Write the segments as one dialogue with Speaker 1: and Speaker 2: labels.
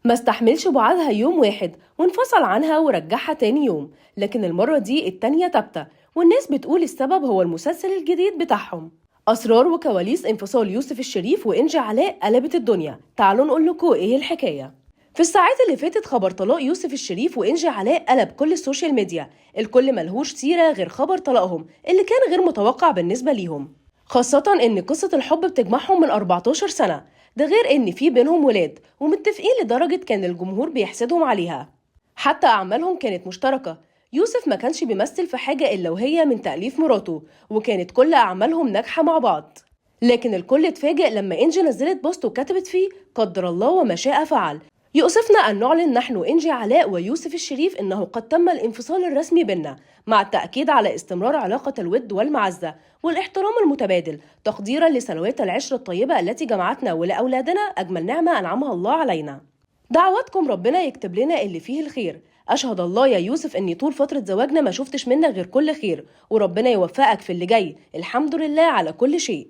Speaker 1: ما استحملش بعادها يوم واحد وانفصل عنها ورجعها تاني يوم، لكن المرة دي التانية تابتة، والناس بتقول السبب هو المسلسل الجديد بتاعهم. أسرار وكواليس انفصال يوسف الشريف وإنجي علاء قلبت الدنيا، تعالوا نقول لكم إيه الحكاية. في الساعات اللي فاتت خبر طلاق يوسف الشريف وإنجي علاء قلب كل السوشيال ميديا، الكل ملهوش سيرة غير خبر طلاقهم اللي كان غير متوقع بالنسبة ليهم، خاصة إن قصة الحب بتجمعهم من 14 سنة، ده غير إن في بينهم ولاد ومتفقين لدرجة كان الجمهور بيحسدهم عليها. حتى أعمالهم كانت مشتركة، يوسف ما كانش بيمثل في حاجة إلا وهي من تأليف مراته، وكانت كل أعمالهم ناجحة مع بعض. لكن الكل اتفاجئ لما إنجي نزلت بوست وكتبت فيه قدر الله وما شاء فعل، يؤسفنا أن نعلن نحن إنجي علاء ويوسف الشريف إنه قد تم الانفصال الرسمي بيننا، مع التأكيد على استمرار علاقة الود والمعزة والاحترام المتبادل، تقديرا لسنوات العشرة الطيبة التي جمعتنا ولأولادنا أجمل نعمة أنعمها الله علينا. دعواتكم ربنا يكتب لنا اللي فيه الخير. أشهد الله يا يوسف إني طول فترة زواجنا ما شفتش منك غير كل خير، وربنا يوفقك في اللي جاي، الحمد لله على كل شيء.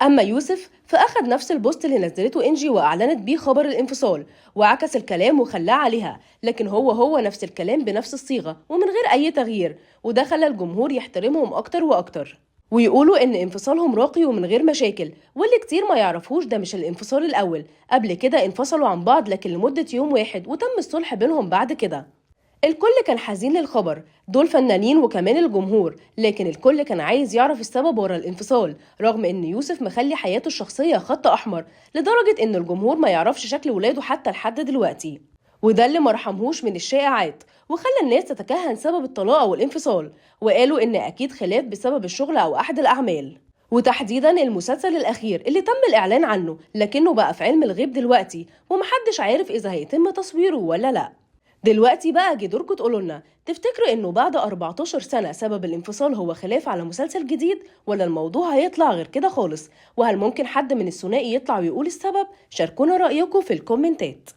Speaker 1: أما يوسف فأخد نفس البوست اللي نزلته إنجي وأعلنت بيه خبر الانفصال، وعكس الكلام وخلاه عليها، لكن هو نفس الكلام بنفس الصيغة ومن غير أي تغيير، وده خلى الجمهور يحترمهم أكتر وأكتر، ويقولوا إن انفصالهم راقي ومن غير مشاكل. واللي كتير ما يعرفوش ده مش الانفصال الأول، قبل كده انفصلوا عن بعض لكن لمدة يوم واحد وتم الصلح بينهم بعد كده. الكل كان حزين للخبر، دول فنانين وكمان الجمهور، لكن الكل كان عايز يعرف السبب ورا الانفصال، رغم ان يوسف مخلي حياته الشخصية خط احمر، لدرجة ان الجمهور ما يعرفش شكل ولاده حتى لحد دلوقتي، وده اللي مرحمهوش من الشائعات وخلى الناس تتكهن سبب الطلاق او الانفصال، وقالوا ان اكيد خلاف بسبب الشغل او احد الاعمال، وتحديدا المسلسل الاخير اللي تم الاعلان عنه، لكنه بقى في علم الغيب دلوقتي ومحدش عارف اذا هيتم تصويره ولا لا. دلوقتي بقى جدوركم تقولولنا، تفتكروا انه بعد 14 سنة سبب الانفصال هو خلاف على مسلسل جديد، ولا الموضوع هيطلع غير كده خالص؟ وهل ممكن حد من الثنائي يطلع ويقول السبب؟ شاركونا رأيكم في الكومنتات.